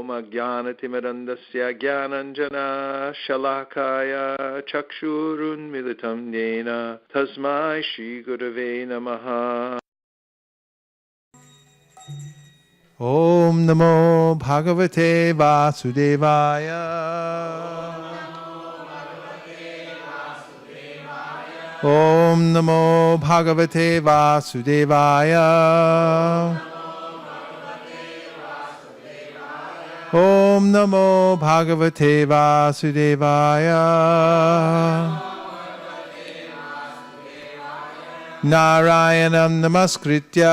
Ajnanatimirandasya Gyananjana Shalakaya Chakshurunmilitam Nena Tasmai Shri Gurave Namaha. Om Namo Bhagavate Vasudevaya. Om Namo Bhagavate Vasudevaya. Om Namo Bhagavate Vasudevaya. Narayanam Namaskritya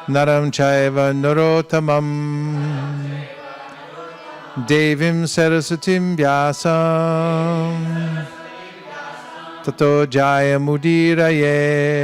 Naram Chaiva Narotamam Devim Sarasatim Vyasam Tato Jaya Mudiraye.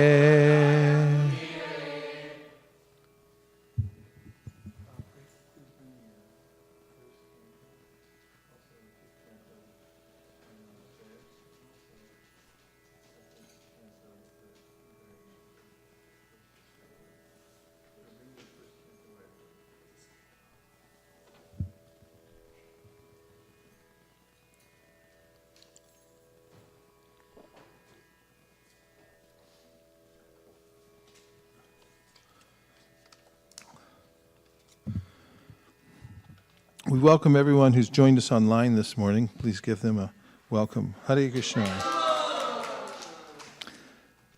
We welcome everyone who's joined us online this morning. Please give them a welcome. Hare Krishna.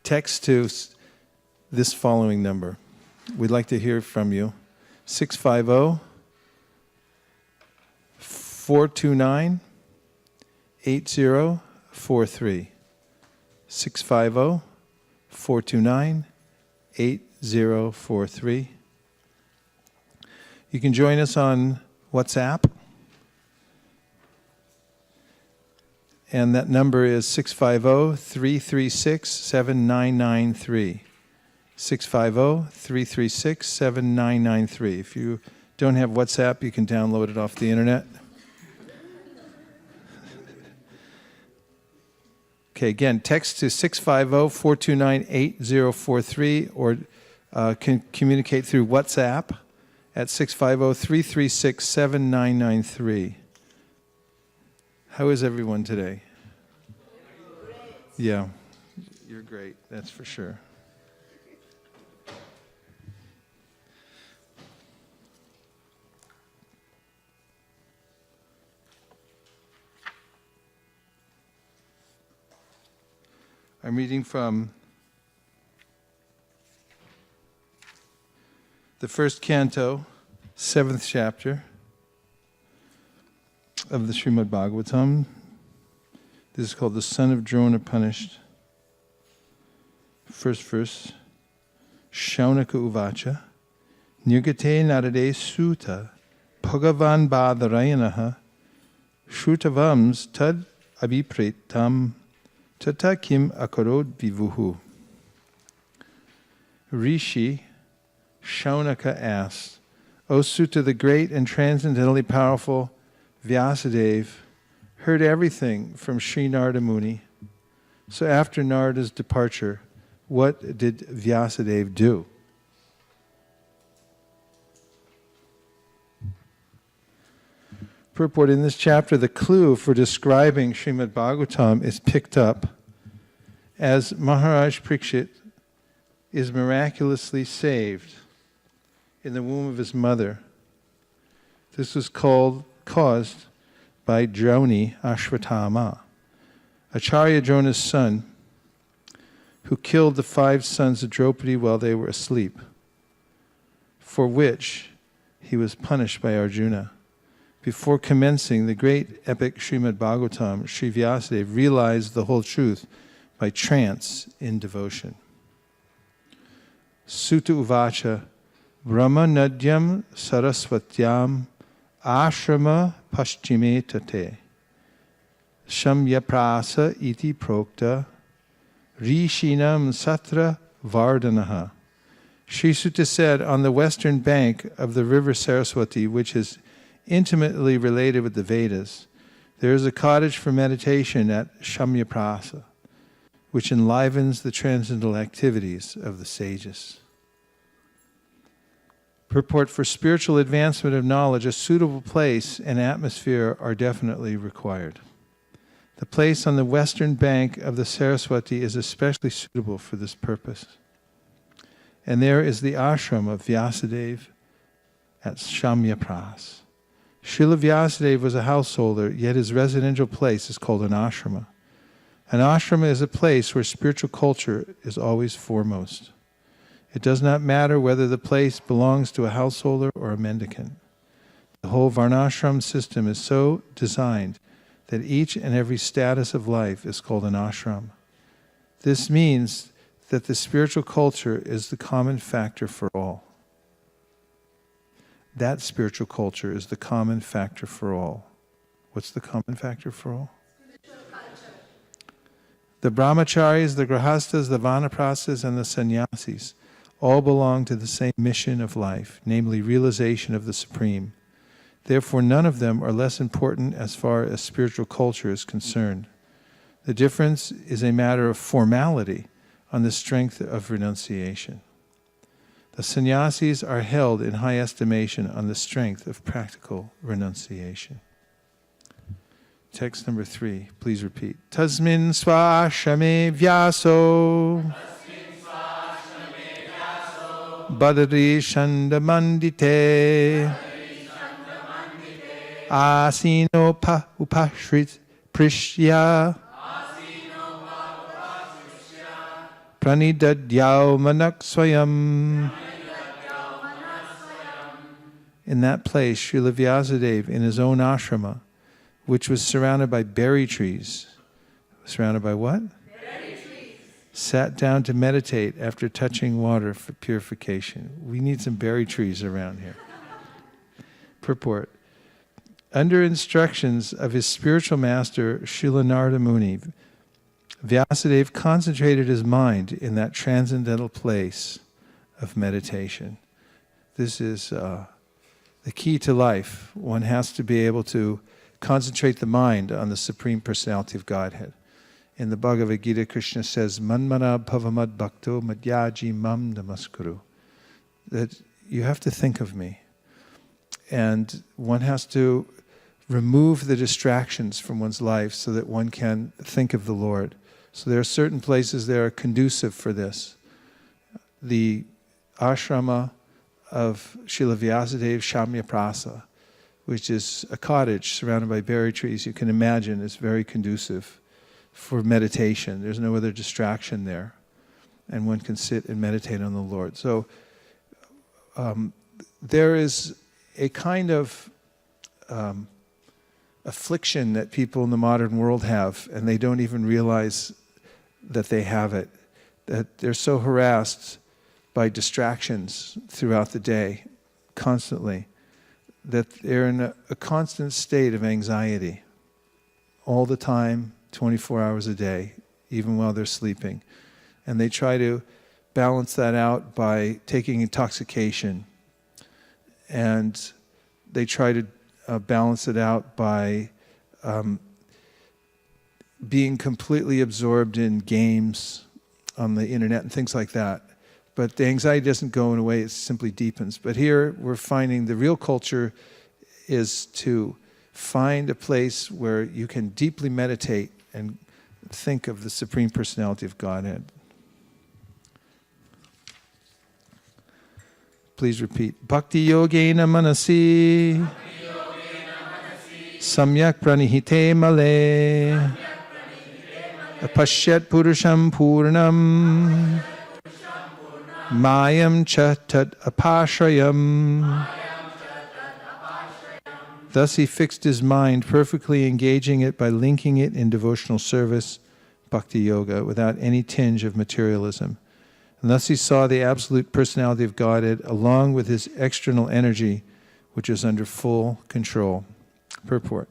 Text to this following number. We'd like to hear from you. 650-429-8043. 650-429-8043. You can join us on WhatsApp, and that number is 650-336-7993. 650-336-7993. If you don't have WhatsApp, you can download it off the internet. Okay, again, text to 650-429-8043 or can communicate through WhatsApp at 650-336-7993. How is everyone today? Yeah, you're great, that's for sure. I'm reading from the first canto, 7th chapter of the Srimad Bhagavatam. This is called The Son of Drona Punished. First verse. Shaunaka Uvacha. Nirgate Narade Suta. Bhagavan Badarayanaha. Shrutavams tad abhipretam. Tata kim akarod vivuhu. Rishi Shaunaka asked, O Suta, the great and transcendently powerful Vyasadeva heard everything from Sri Narada Muni. So after Narada's departure, what did Vyasadeva do? Purport: in this chapter, the clue for describing Srimad Bhagavatam is picked up as Maharaj Parikshit is miraculously saved in the womb of his mother. This was caused by Drauni Ashwatthama, Acharya Drona's son, who killed the 5 sons of Draupadi while they were asleep, for which he was punished by Arjuna. Before commencing the great epic Srimad Bhagavatam, Sri Vyasadeva realized the whole truth by trance in devotion. Sutta Uvacha Brahma Nadyam Saraswatyam Ashrama Paschime Tate Shamyaprasa iti prokta Rishinam Satra Vardhanaha. Sri Sutta said, on the western bank of the river Saraswati, which is intimately related with the Vedas, there is a cottage for meditation at Shamyaprasa, which enlivens the transcendental activities of the sages. Purport: for spiritual advancement of knowledge, a suitable place and atmosphere are definitely required. The place on the western bank of the Saraswati is especially suitable for this purpose. And there is the ashram of Vyasadeva at Shamyapras. Srila Vyasadeva was a householder, yet his residential place is called an ashrama. An ashrama is a place where spiritual culture is always foremost. It does not matter whether the place belongs to a householder or a mendicant. The whole varnashram system is so designed that each and every status of life is called an ashram. This means that the spiritual culture is the common factor for all. That spiritual culture is the common factor for all. What's the common factor for all? The brahmacharis, the grahastas, the vanaprasthas, and the sannyasis all belong to the same mission of life, namely realization of the Supreme. Therefore, none of them are less important as far as spiritual culture is concerned. The difference is a matter of formality on the strength of renunciation. The sannyasis are held in high estimation on the strength of practical renunciation. Text number 3, please repeat. Tasmin swashame vyaso badari shandamandite asino upashrit prishya pranidadyao manak swayam. In that place, Srila Vyasadeva, in his own ashrama, which was surrounded by berry trees, surrounded by what? Berry trees. Sat down to meditate after touching water for purification. We need some berry trees around here. Purport. Under instructions of his spiritual master, Srila Narada Muni, Vyasadeva concentrated his mind in that transcendental place of meditation. This is the key to life. One has to be able to concentrate the mind on the Supreme Personality of Godhead. In the Bhagavad Gita, Krishna says, Manmana bhavamad bhakto madhyaji mam namaskuru. That you have to think of me. And one has to remove the distractions from one's life so that one can think of the Lord. So there are certain places that are conducive for this. The ashrama of Srila Vyasadeva Shamyaprasa, which is a cottage surrounded by berry trees, you can imagine is very conducive for meditation. There's no other distraction there. And one can sit and meditate on the Lord. So there is a kind of affliction that people in the modern world have, and they don't even realize that they have it, that they're so harassed by distractions throughout the day, constantly, that they're in a constant state of anxiety all the time, 24 hours a day, even while they're sleeping. And they try to balance that out by taking intoxication. And they try to balance it out by being completely absorbed in games on the internet and things like that. But the anxiety doesn't go away, it simply deepens. But here we're finding the real culture is to find a place where you can deeply meditate and think of the Supreme Personality of Godhead. Please repeat. Bhakti yogena manasi samyak pranihite male apashyat purusham purnam mayam cha tat apashrayam. Thus he fixed his mind, perfectly engaging it by linking it in devotional service, bhakti yoga, without any tinge of materialism. And thus he saw the absolute personality of Godhead along with his external energy, which is under full control. Purport.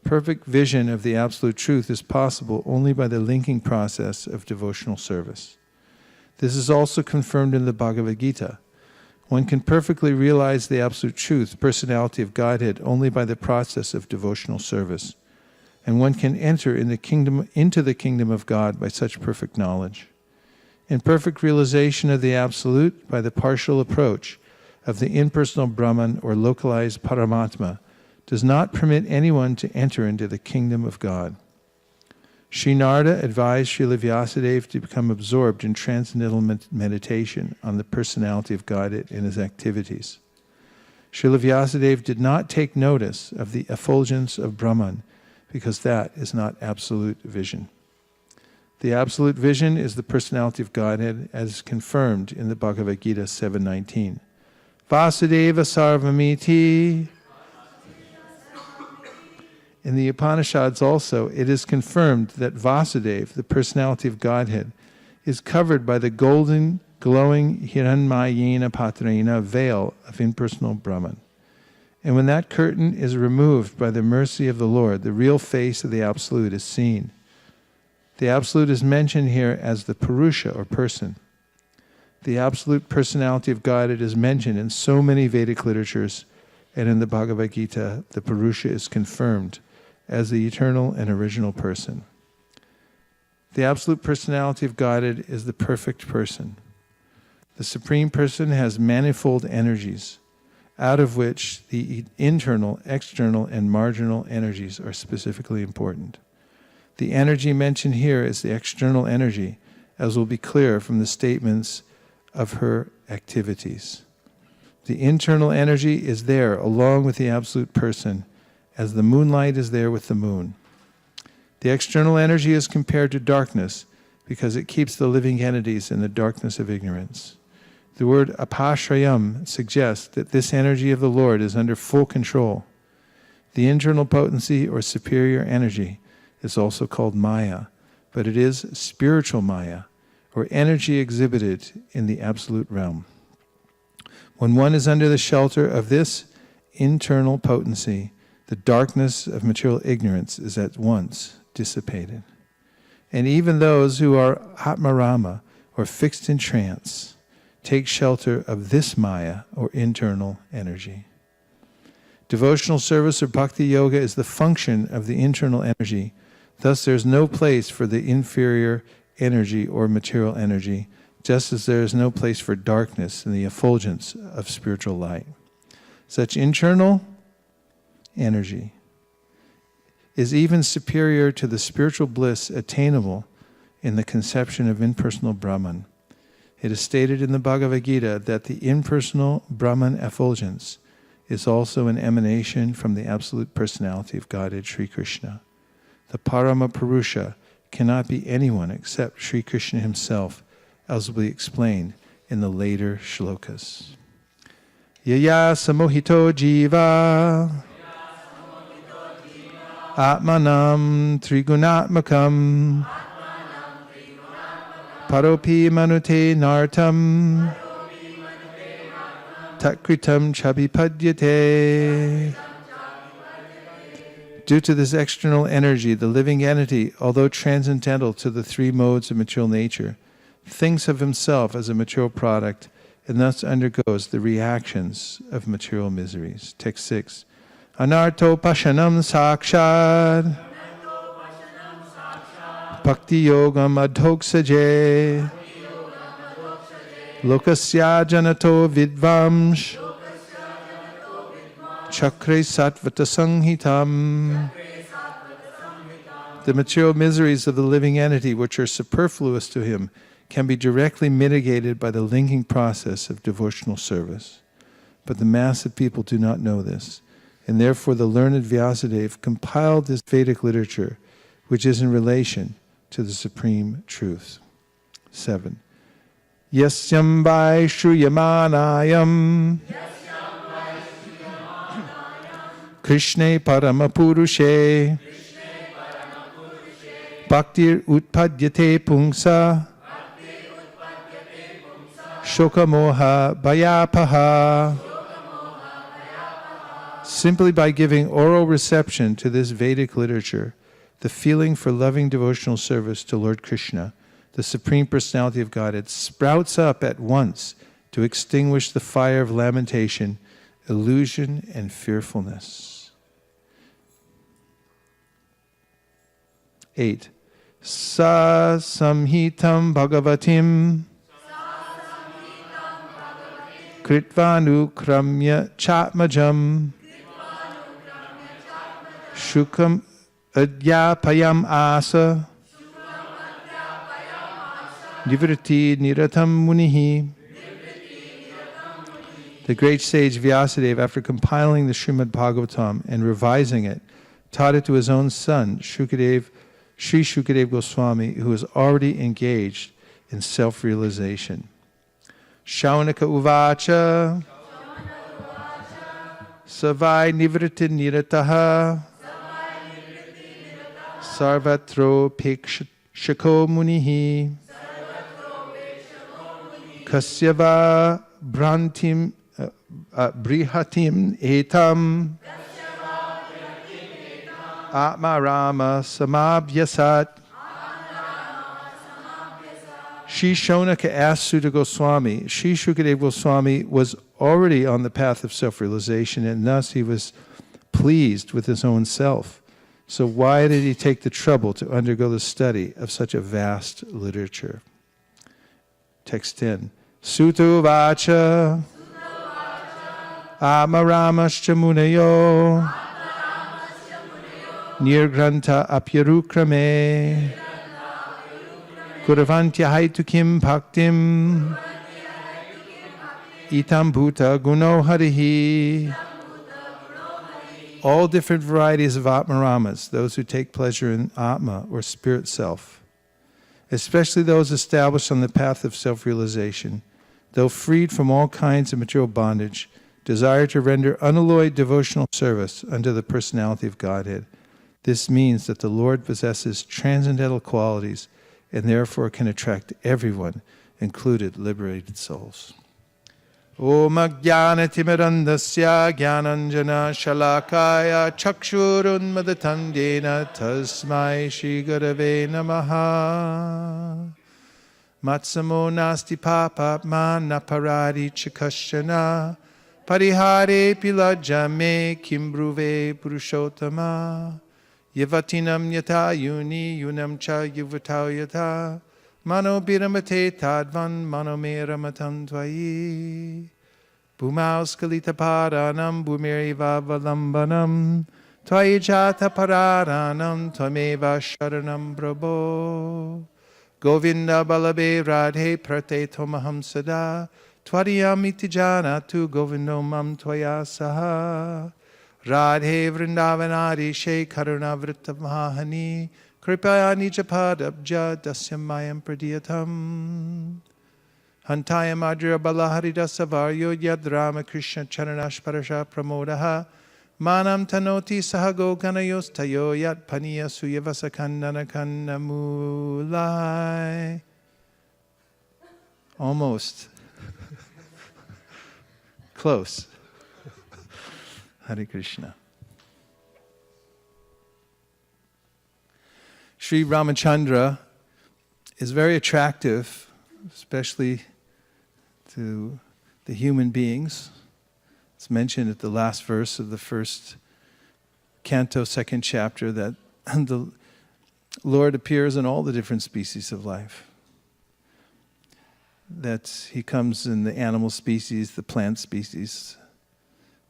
Perfect vision of the absolute truth is possible only by the linking process of devotional service. This is also confirmed in the Bhagavad Gita. One can perfectly realize the absolute truth, personality of Godhead, only by the process of devotional service. And one can enter into the kingdom of God by such perfect knowledge. In perfect realization of the absolute, by the partial approach of the impersonal Brahman or localized Paramatma does not permit anyone to enter into the kingdom of God. Sri Narada advised Srila Vyasadeva to become absorbed in transcendental meditation on the personality of Godhead in his activities. Srila Vyasadeva did not take notice of the effulgence of Brahman because that is not absolute vision. The absolute vision is the personality of Godhead as confirmed in the Bhagavad Gita 7:19. Vasudeva Sarvamiti. In the Upanishads also, it is confirmed that Vasudeva, the personality of Godhead, is covered by the golden, glowing Hiranmayena Patrena veil of impersonal Brahman. And when that curtain is removed by the mercy of the Lord, the real face of the Absolute is seen. The Absolute is mentioned here as the Purusha, or person. The absolute personality of Godhead is mentioned in so many Vedic literatures, and in the Bhagavad Gita, the Purusha is confirmed as the eternal and original person. The absolute personality of Godhead is the perfect person. The Supreme Person has manifold energies, out of which the internal, external, and marginal energies are specifically important. The energy mentioned here is the external energy, as will be clear from the statements of her activities. The internal energy is there along with the absolute person, as the moonlight is there with the moon. The external energy is compared to darkness because it keeps the living entities in the darkness of ignorance. The word apashrayam suggests that this energy of the Lord is under full control. The internal potency or superior energy is also called Maya, but it is spiritual Maya, or energy exhibited in the absolute realm. When one is under the shelter of this internal potency, the darkness of material ignorance is at once dissipated. And even those who are Atmarama, or fixed in trance, take shelter of this Maya, or internal energy. Devotional service or bhakti yoga is the function of the internal energy. Thus there is no place for the inferior energy or material energy, just as there is no place for darkness in the effulgence of spiritual light. Such internal energy is even superior to the spiritual bliss attainable in the conception of impersonal Brahman. It is stated in the Bhagavad Gita that the impersonal Brahman effulgence is also an emanation from the absolute personality of Godhead Sri Krishna. The Parama Purusha cannot be anyone except Sri Krishna himself, as will be explained in the later shlokas. Yaya samohito jiva atmanam trigunatmakam paropi manute nartam tatkritam chabipadyate. Due to this external energy, the living entity, although transcendental to the three modes of material nature, thinks of himself as a material product and thus undergoes the reactions of material miseries. Text 6. Anarto pashanam sakshad bhakti yogam adhoksaje lokasya janato vidvamsh chakre satvata sanghitam. The material miseries of the living entity, which are superfluous to him, can be directly mitigated by the linking process of devotional service. But the mass of people do not know this, and therefore the learned Vyasadeva compiled this Vedic literature, which is in relation to the supreme truth. 7. Yasyam vai shruyamanayam Krishne Paramapurushe Bhaktir Utpadyate Pungsa Shokamoha Bhayapaha. Simply by giving oral reception to this Vedic literature, the feeling for loving devotional service to Lord Krishna, the Supreme Personality of Godhead, sprouts up at once to extinguish the fire of lamentation, illusion, and fearfulness. 8. Sa samhitam bhagavatim Kritvanu Kramya Chatmajam Shukam Adyapayam Asa Nivriti Niratam Munihi. The great sage Vyasadeva, after compiling the Srimad Bhagavatam and revising it, taught it to his own son, Sri Shukadev Goswami, who was already engaged in self-realization. Shaunaka Uvacha Savai Nivriti Nirataha Sarvatro Pekshako Munihi Kasyava Brantim Brihatim Etam Atma Rama Samabhyasat. Shri Shaunaka asked Sutta Goswami. Shri Shukadev Goswami was already on the path of self-realization, and thus he was pleased with his own self. So why did he take the trouble to undergo the study of such a vast literature? Text 10. Sutta Vacha Amaramascha Munayo Nirgranta Apyarukrame Kuravantya Haitukim Bhaktim Itam Bhuta Guno Harihi. All different varieties of Atmaramas, those who take pleasure in Atma or spirit self, especially those established on the path of self-realization, though freed from all kinds of material bondage, desire to render unalloyed devotional service unto the personality of Godhead. This means that the Lord possesses transcendental qualities and therefore can attract everyone, included liberated souls. Om Ajnana-timirandasya Jnananjana Shalakaya Chakshurunmadatam Tasmai Shri Gurave Namaha. Matsamo Nasti Papapma Naparadi Chikashana Parihare Pilajame Kimbruve Purushottama Yavatinam Yata Yuni Yunam Cha Yuvatau Yata Mano Biramate Tadvan Mano Meramatam Tvayi Bhumaus Kalita Paranam Bhumeri Vavalambanam Tvayi Jata Pararanam Tvameva Sharanam Prabho Govinda Balabe Radhe Prate Tomaham Sada Tvariyamiti Janatu Govindo Mam Tvaya Saha Radhe Vrindavanadi She Karuna Vritta Mahani Kripaya Nijapadabja Dasyamayam Pradiyatam Hantaya Madhya Balahari Dasavaryo Yad Rama Krishna Charanash Parasha Pramodaha Manam Tanoti Sahago Ganayos Tayo Yat Paniya Suyavasakandana Kannamulai. Almost. Close. Hare Krishna. Sri Ramachandra is very attractive, especially to the human beings. It's mentioned at the last verse of the first canto, second chapter, that the Lord appears in all the different species of life. That he comes in the animal species, the plant species,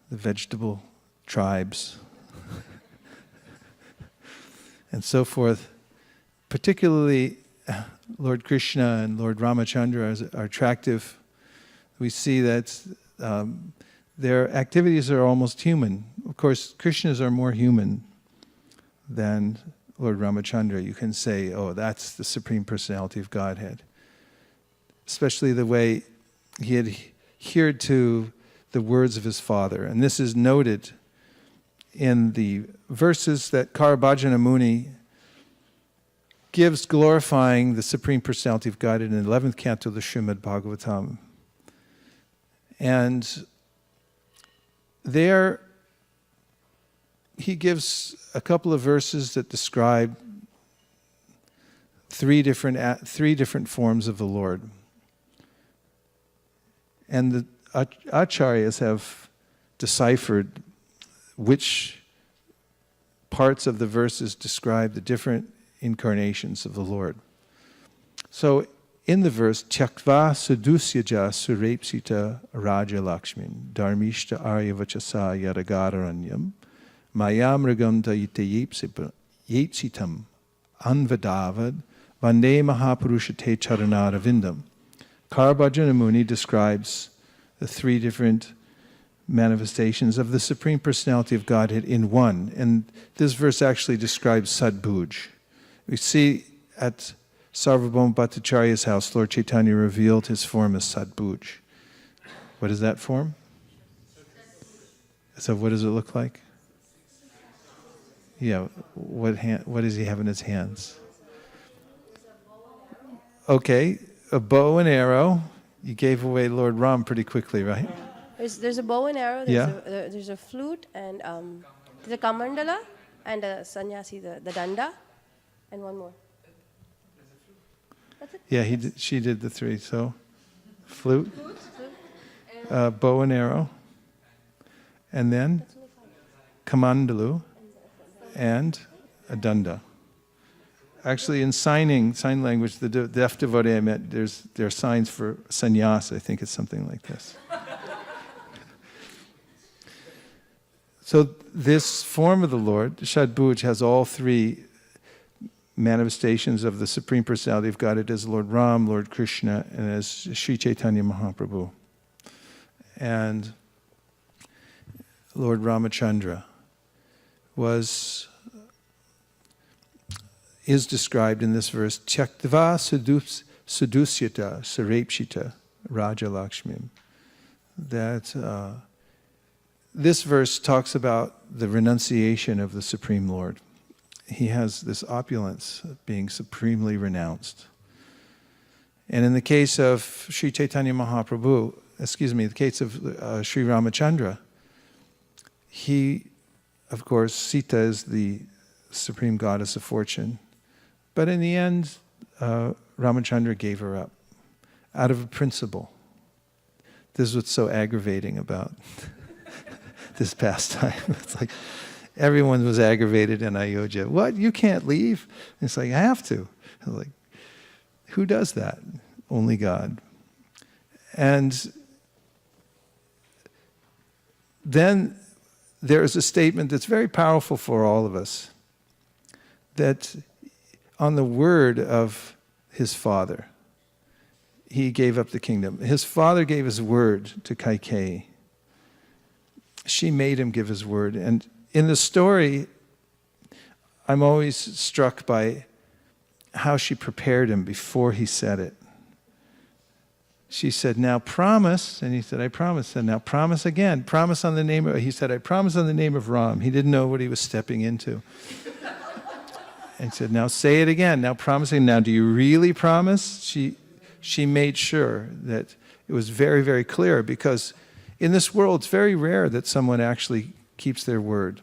the vegetable tribes, and so forth. Particularly, Lord Krishna and Lord Ramachandra are attractive. We see that their activities are almost human. Of course, Krishnas are more human than Lord Ramachandra. You can say, oh, that's the Supreme Personality of Godhead. Especially the way he adhered to the words of his father. And this is noted in the verses that Karabhajana Muni gives glorifying the Supreme Personality of Godhead in the 11th canto of the Srimad Bhagavatam. And there he gives a couple of verses that describe three different forms of the Lord. And the acharyas have deciphered which parts of the verses describe the different incarnations of the Lord. So in the verse, Tyaktva Sadusyaja Surepsita Raja Lakshmin, Dharmishta Aryavachasa Yadagararanyam, Mayamragam Dayite Yetsitam, Anvadavad, Vande Mahapurusha Te Charanara. Karabhajana Muni describes the three different manifestations of the Supreme Personality of Godhead in one. And this verse actually describes Sadbhuj. We see at Sarvabhauma Bhattacharya's house, Lord Chaitanya revealed his form as Sadbhuj. What is that form? So what does it look like? Yeah, what does he have in his hands? Okay, a bow and arrow. You gave away Lord Ram pretty quickly, right? There's a bow and arrow, there's a flute, and there's a kamandala, and a sannyasi, the danda, and one more. That's it. Yeah, she did the three. So, flute, bow and arrow, and then kamandalu, and a danda. Actually, in sign language, the deaf devotee I met, there are signs for sannyas. I think it's something like this. So this form of the Lord, Shadbhuj, has all three manifestations of the Supreme Personality of God. It is Lord Ram, Lord Krishna, and as Sri Chaitanya Mahaprabhu. And Lord Ramachandra is described in this verse, Tyaktva Sadusyata Sarepshita Raja Lakshmim. That this verse talks about the renunciation of the Supreme Lord. He has this opulence of being supremely renounced. And in the case of Sri Chaitanya Mahaprabhu, the case of Sri Ramachandra, he, of course, Sita is the supreme goddess of fortune. But in the end, Ramachandra gave her up out of a principle. This is what's so aggravating about this pastime. It's like everyone was aggravated in Ayodhya. What? You can't leave? And it's like, I have to. Like, who does that? Only God. And then there is a statement that's very powerful for all of us, that on the word of his father, he gave up the kingdom. His father gave his word to Kaikeyi. She made him give his word. And in the story, I'm always struck by how she prepared him before he said it. She said, now promise. And he said, I promise. And now promise again. Promise on the name of, he said, I promise on the name of Ram. He didn't know what he was stepping into. And he said, now say it again. Now promising. Now, do you really promise? She made sure that it was very, very clear, because in this world, it's very rare that someone actually keeps their word.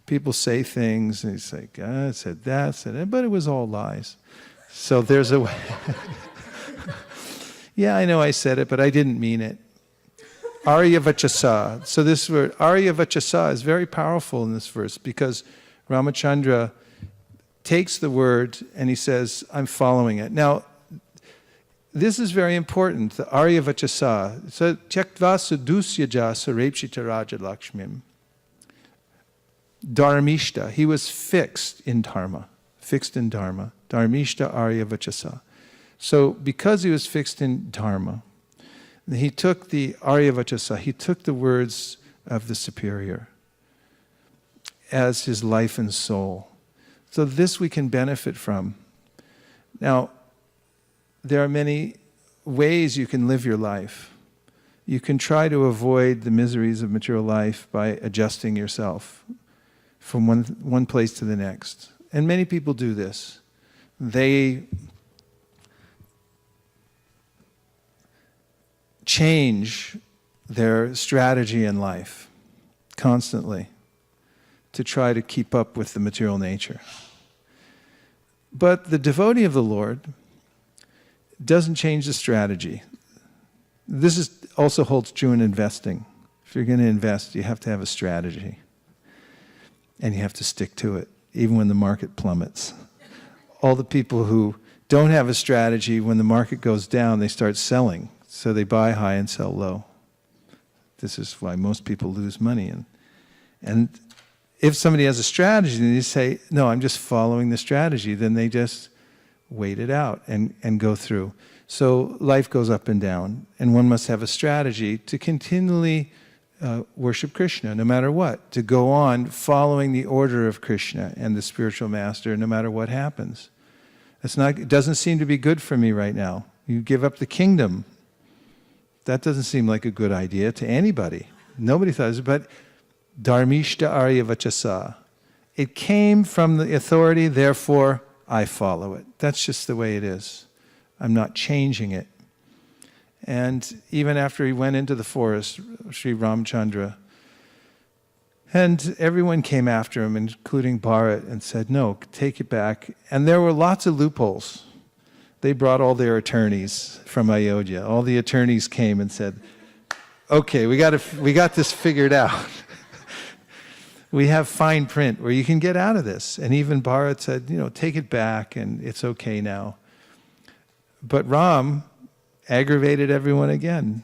People say things, and it's like, I said that, but it was all lies. So there's a way. Yeah, I know I said it, but I didn't mean it. Aryavachasa. So this word, Aryavachasa, is very powerful in this verse, because Ramachandra takes the word and he says, I'm following it. Now, this is very important, the Aryavachasa. So, Tyaktva Sadusyaja Sarepshita Raja Lakshmim. Dharmishta, he was fixed in dharma. Dharmishta Aryavachasa. So, because he was fixed in dharma, he took the Aryavachasa, he took the words of the superior as his life and soul. So this we can benefit from. Now, there are many ways you can live your life. You can try to avoid the miseries of material life by adjusting yourself from one place to the next. And many people do this. They change their strategy in life constantly to try to keep up with the material nature. But the devotee of the Lord doesn't change the strategy. This also holds true in investing. If you're going to invest, you have to have a strategy. And you have to stick to it, even when the market plummets. All the people who don't have a strategy. When the market goes down, they start selling. So they buy high and sell low. This is why most people lose money. And if somebody has a strategy and they say, no, I'm just following the strategy, then they just wait it out and go through. So life goes up and down, and one must have a strategy to continually worship Krishna, no matter what, to go on following the order of Krishna and the spiritual master, no matter what happens. It doesn't seem to be good for me right now. You give up the kingdom. That doesn't seem like a good idea to anybody. Nobody thought it was, but dharmishta arya vachasa. It came from the authority, therefore I follow it. That's just the way it is. I'm not changing it. And even after he went into the forest, Sri Ramchandra, and everyone came after him, including Bharat, and said, no, take it back. And there were lots of loopholes. They brought all their attorneys from Ayodhya. All the attorneys came and said, okay, we got this figured out. We have fine print where you can get out of this. And even Bharat said, take it back and it's okay now. But Ram aggravated everyone again.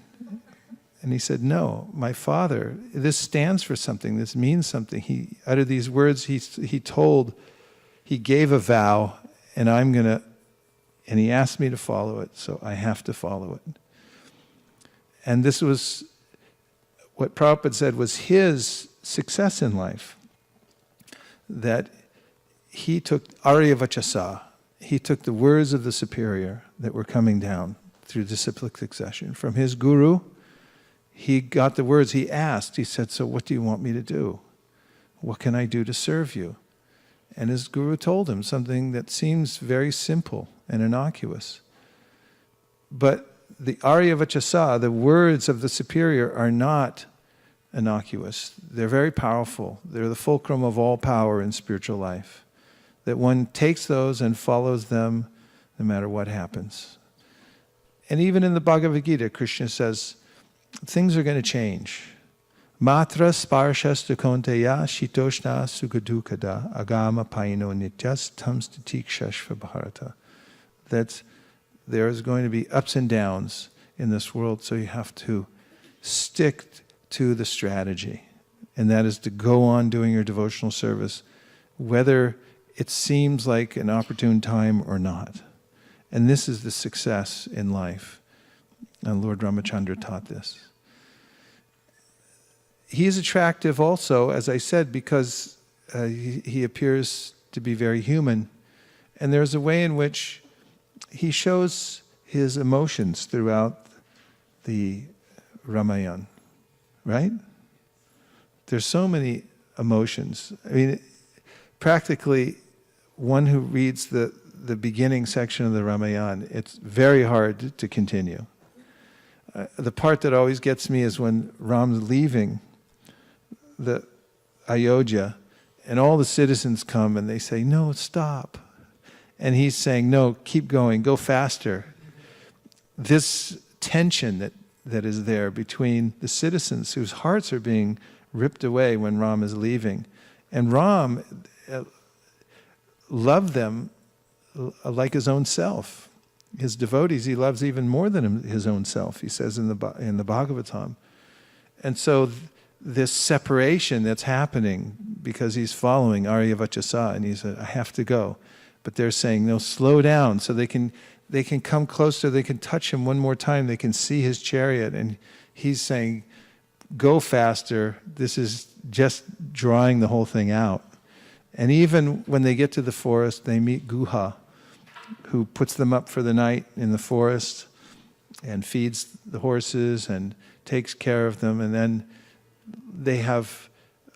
And he said, no, my father, this stands for something, this means something. He uttered these words, he gave a vow, and he asked me to follow it, so I have to follow it. And this was what Prabhupada said was his success in life, that he took Arya Vachasa, he took the words of the superior that were coming down through disciplic succession. From his guru, he got the words, he asked, he said, so what do you want me to do? What can I do to serve you? And his guru told him something that seems very simple and innocuous. But the Arya Vachasa, the words of the superior, are not innocuous. They're very powerful. They're the fulcrum of all power in spiritual life. That one takes those and follows them no matter what happens. And even in the Bhagavad Gita, Krishna says, things are going to change. Matra sparshas dukonteya shitoshna sukadukada agama paino nityas tamstatikshashva bharata. That there is going to be ups and downs in this world, so you have to stick to the strategy. And that is to go on doing your devotional service, whether it seems like an opportune time or not. And this is the success in life. And Lord Ramachandra taught this. He is attractive also, as I said, because he appears to be very human. And there's a way in which he shows his emotions throughout the Ramayana, right? There's so many emotions. I mean, practically, one who reads the beginning section of the Ramayana, it's very hard to continue. The part that always gets me is when Ram's leaving the Ayodhya, and all the citizens come and they say, no, stop. And he's saying, no, keep going, go faster. This tension that is there between the citizens whose hearts are being ripped away when Ram is leaving. And Ram loved them like his own self. His devotees he loves even more than his own self, he says in the Bhagavatam. And so this separation that's happening because he's following Arya Vachasa, and he said, I have to go. But they're saying, no, slow down, so they can come closer, they can touch him one more time, they can see his chariot, and he's saying, go faster, this is just drawing the whole thing out. And even when they get to the forest, they meet Guha, who puts them up for the night in the forest and feeds the horses and takes care of them, and then they have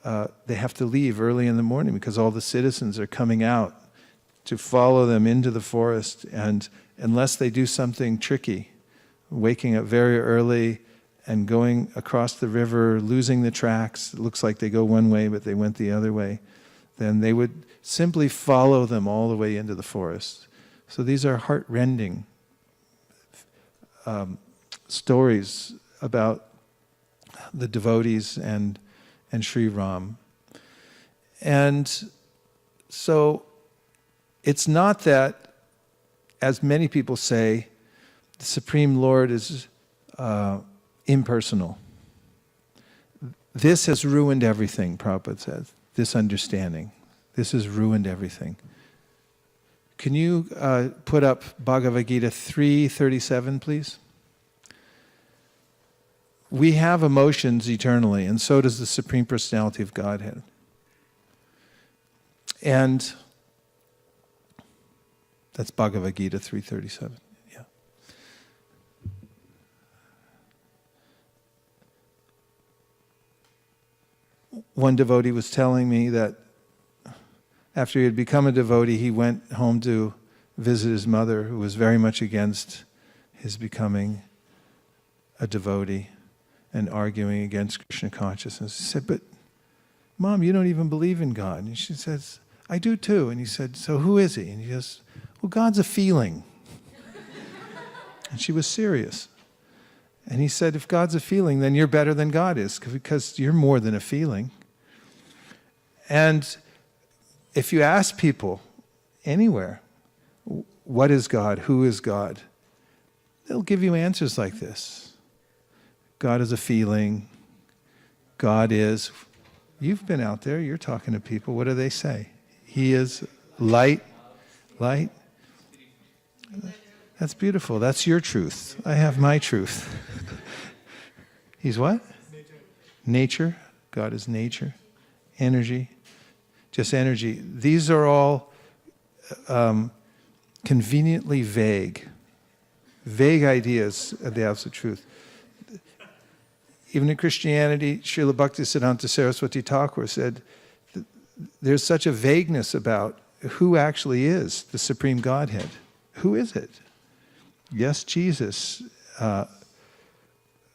to leave early in the morning because all the citizens are coming out to follow them into the forest, and unless they do something tricky, waking up very early and going across the river, losing the tracks, it looks like they go one way but they went the other way, then they would simply follow them all the way into the forest. So these are heart-rending stories about the devotees and Sri Ram. And so it's not that as many people say, the Supreme Lord is impersonal. This has ruined everything, Prabhupada says, this understanding. This has ruined everything. Can you put up Bhagavad Gita 3:37, please? We have emotions eternally, and so does the Supreme Personality of Godhead. And that's Bhagavad Gita 3:37. Yeah. One devotee was telling me that after he had become a devotee, he went home to visit his mother, who was very much against his becoming a devotee and arguing against Krishna consciousness. He said, "But Mom, you don't even believe in God." And she says, "I do too." And he said, "So who is he?" And he goes, "Well, God's a feeling." And she was serious. And he said, "If God's a feeling, then you're better than God is, because you're more than a feeling." And if you ask people anywhere, what is God? Who is God? They'll give you answers like this. God is a feeling. God is... You've been out there, you're talking to people. What do they say? He is light. Light. That's beautiful. That's your truth. I have my truth. He's what? Nature. God is nature. Energy. Just energy. These are all conveniently vague. Vague ideas of the absolute truth. Even in Christianity, Srila Bhaktisiddhanta Saraswati Thakur said, there's such a vagueness about who actually is the Supreme Godhead. Who is it? Yes, Jesus,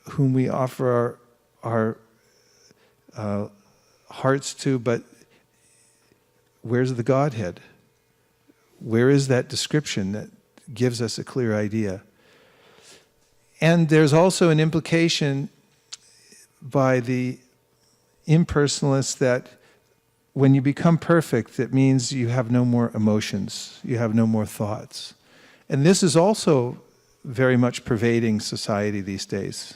whom we offer our hearts to, but where's the Godhead? Where is that description that gives us a clear idea? And there's also an implication by the impersonalists that when you become perfect, it means you have no more emotions, you have no more thoughts. And this is also very much pervading society these days.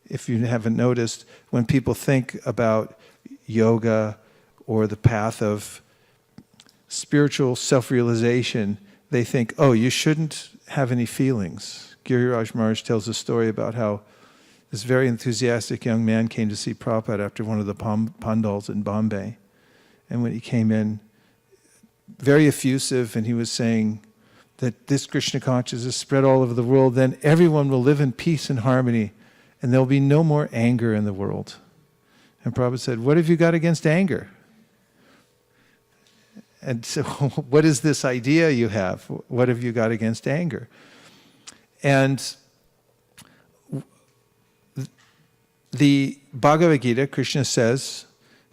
If you haven't noticed, when people think about yoga or the path of spiritual self-realization, they think, oh, you shouldn't have any feelings. Giriraj Maharaj tells a story about how this very enthusiastic young man came to see Prabhupada after one of the pandals in Bombay. And when he came in, very effusive, and he was saying that this Krishna consciousness spread all over the world, then everyone will live in peace and harmony, and there'll be no more anger in the world. And Prabhupada said, what have you got against anger? And so what is this idea you have? What have you got against anger? And the Bhagavad Gita, Krishna says,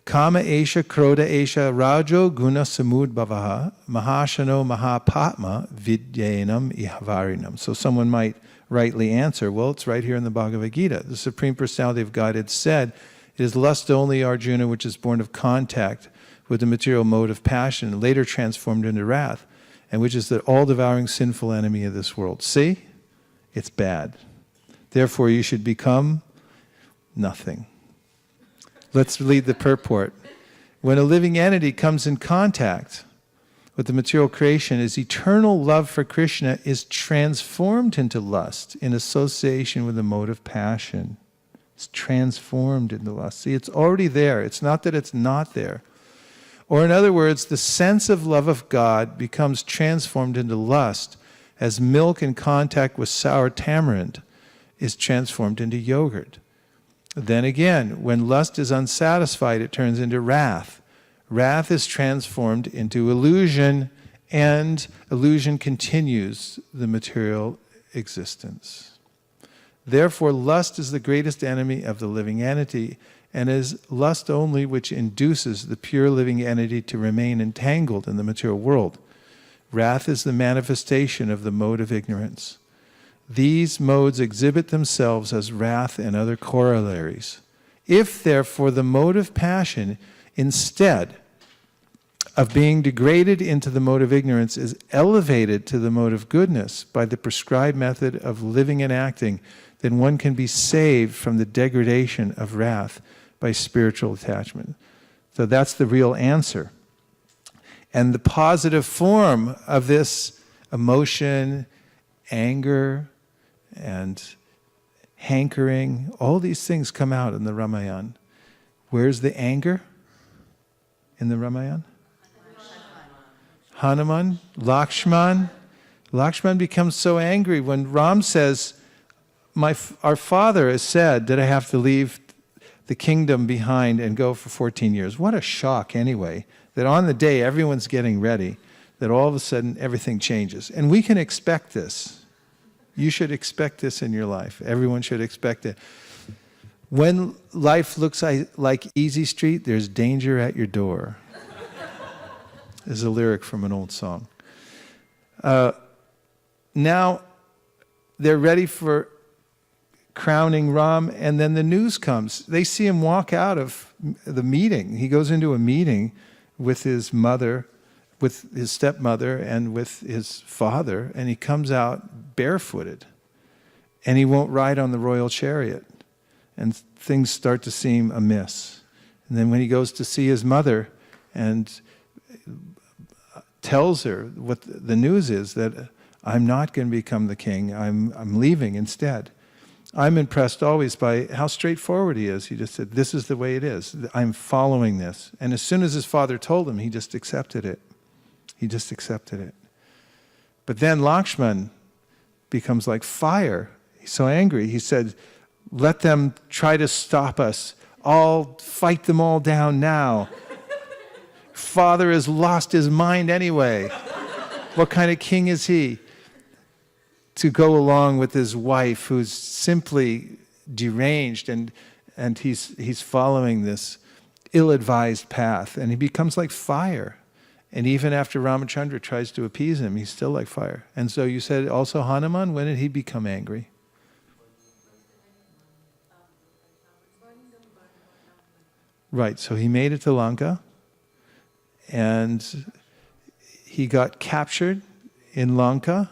Kama esha krodha esha rajo guna samud bhavaha mahashano mahapatma vidyanam ihavarinam. So someone might rightly answer, well, it's right here in the Bhagavad Gita. The Supreme Personality of Godhead said, it is lust only, Arjuna, which is born of contact with the material mode of passion, later transformed into wrath, and which is the all-devouring sinful enemy of this world. See? It's bad. Therefore, you should become nothing. Let's read the purport. When a living entity comes in contact with the material creation, his eternal love for Krishna is transformed into lust in association with the mode of passion. It's transformed into lust. See, it's already there. It's not that it's not there. Or in other words, the sense of love of God becomes transformed into lust as milk in contact with sour tamarind is transformed into yogurt. Then again, when lust is unsatisfied, it turns into wrath. Wrath is transformed into illusion, and illusion continues the material existence. Therefore, lust is the greatest enemy of the living entity, and is lust only which induces the pure living entity to remain entangled in the material world. Wrath is the manifestation of the mode of ignorance. These modes exhibit themselves as wrath and other corollaries. If, therefore, the mode of passion, instead of being degraded into the mode of ignorance is elevated to the mode of goodness by the prescribed method of living and acting, then one can be saved from the degradation of wrath by spiritual attachment. So that's the real answer. And the positive form of this emotion, anger, and hankering, all these things come out in the Ramayana. Where's the anger in the Ramayana? Hanuman, Lakshman. Lakshman becomes so angry when Ram says, our father has said that I have to leave the kingdom behind and go for 14 years. What a shock anyway, that on the day everyone's getting ready, that all of a sudden everything changes. And we can expect this. You should expect this in your life. Everyone should expect it. When life looks like easy street, there's danger at your door. Is a lyric from an old song. Now, they're ready for crowning Ram, and then the news comes. They see him walk out of the meeting. He goes into a meeting with his mother, with his stepmother, and with his father, and he comes out barefooted. And he won't ride on the royal chariot. And things start to seem amiss. And then when he goes to see his mother and tells her what the news is, that I'm not going to become the king, I'm leaving instead. I'm impressed always by how straightforward he is. He just said, this is the way it is. I'm following this. And as soon as his father told him, he just accepted it. He just accepted it. But then Lakshman becomes like fire. He's so angry. He said, let them try to stop us. I'll fight them all down now. Father has lost his mind anyway. What kind of king is he? To go along with his wife who's simply deranged, and he's following this ill-advised path, and he becomes like fire. And even after Ramachandra tries to appease him, he's still like fire. And so you said also Hanuman, when did he become angry? Right, so he made it to Lanka, and he got captured in Lanka.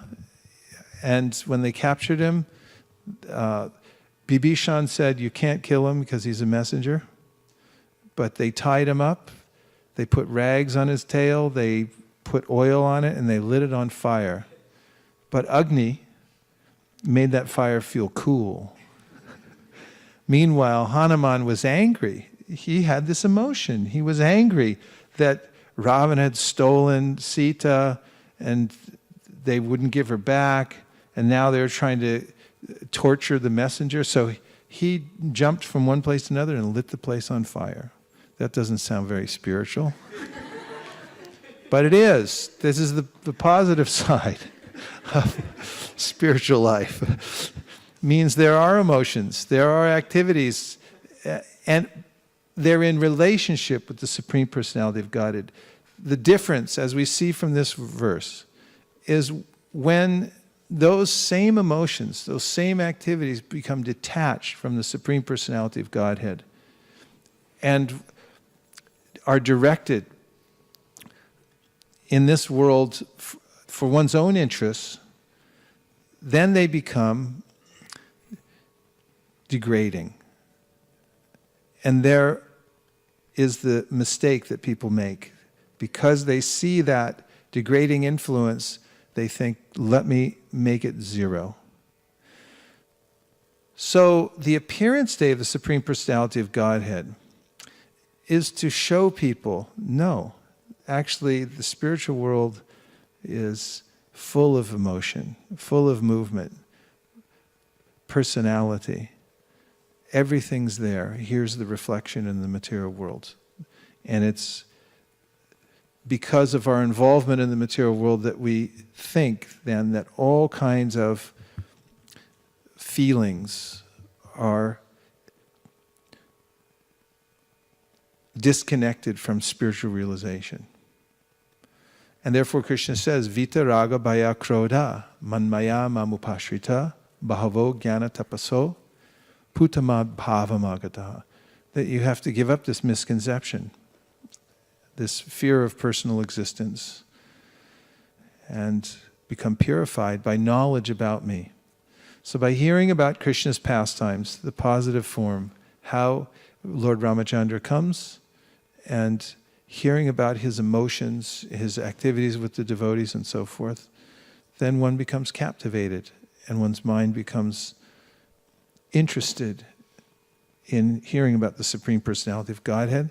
And when they captured him, Bibhishan said, you can't kill him because he's a messenger. But they tied him up, they put rags on his tail, they put oil on it, and they lit it on fire. But Agni made that fire feel cool. Meanwhile, Hanuman was angry. He had this emotion. He was angry that Ravan had stolen Sita and they wouldn't give her back. And now they're trying to torture the messenger. So he jumped from one place to another and lit the place on fire. That doesn't sound very spiritual. But it is. This is the positive side of spiritual life. Means there are emotions, there are activities, and they're in relationship with the Supreme Personality of Godhead. The difference, as we see from this verse, is when those same emotions, those same activities become detached from the Supreme Personality of Godhead and are directed in this world for one's own interests, then they become degrading. And there is the mistake that people make. Because they see that degrading influence, they think, let me make it zero. So the appearance day of the Supreme Personality of Godhead is to show people, no, actually the spiritual world is full of emotion, full of movement, personality. Everything's there. Here's the reflection in the material world. And it's because of our involvement in the material world that we think then that all kinds of feelings are disconnected from spiritual realization. And therefore Krishna says, Vita raga bhaya krodha manmaya mamupashrita bahavo jnana tapaso putama bhavamagataha. That you have to give up this misconception. this fear of personal existence, and become purified by knowledge about me. So by hearing about Krishna's pastimes, the positive form, how Lord Ramachandra comes, and hearing about his emotions, his activities with the devotees and so forth, then one becomes captivated and one's mind becomes interested in hearing about the Supreme Personality of Godhead.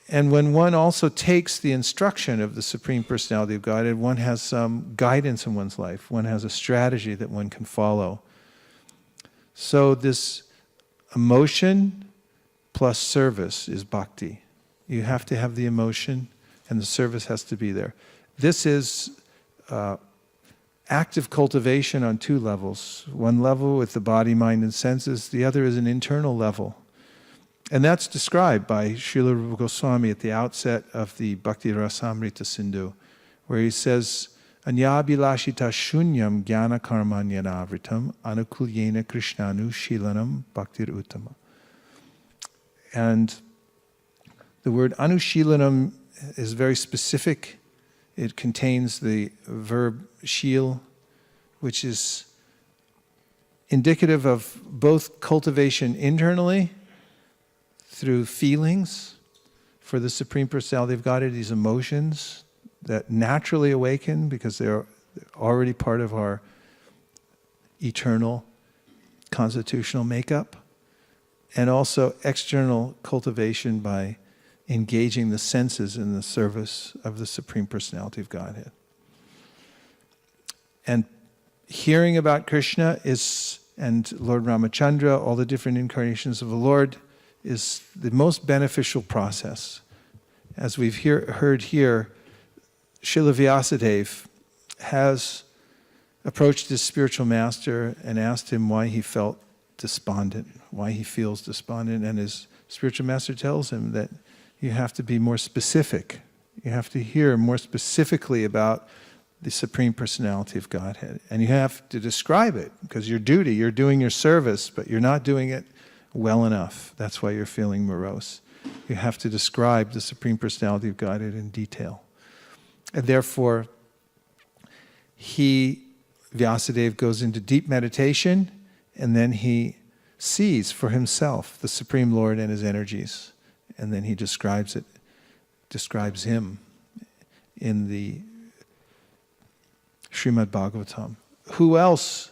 And when one also takes the instruction of the Supreme Personality of Godhead, one has some guidance in one's life. One has a strategy that one can follow. So this emotion plus service is bhakti. You have to have the emotion and the service has to be there. This is active cultivation on two levels. One level with the body, mind, and senses. The other is an internal level. And that's described by Srila Rupa Goswami at the outset of the Bhakti Rasamrita Sindhu, where he says, Anyabhilashita shunyam jnana karmanyana anukulyena krishnanu shilanam bhaktir uttama. And the word anushilanam is very specific. It contains the verb shil, which is indicative of both cultivation internally through feelings for the Supreme Personality of Godhead, these emotions that naturally awaken because they're already part of our eternal constitutional makeup, and also external cultivation by engaging the senses in the service of the Supreme Personality of Godhead. And hearing about Krishna and Lord Ramachandra, all the different incarnations of the Lord, is the most beneficial process. As we've heard here, Srila Vyasadeva has approached his spiritual master and asked him why he felt despondent, why he feels despondent, and his spiritual master tells him that you have to be more specific. You have to hear more specifically about the Supreme Personality of Godhead. And you have to describe it, because your duty, you're doing your service, but you're not doing it well enough. That's why you're feeling morose. You have to describe the Supreme Personality of Godhead in detail. And therefore, Vyasadeva goes into deep meditation, and then he sees for himself the Supreme Lord and his energies. And then he describes him in the Srimad Bhagavatam. Who else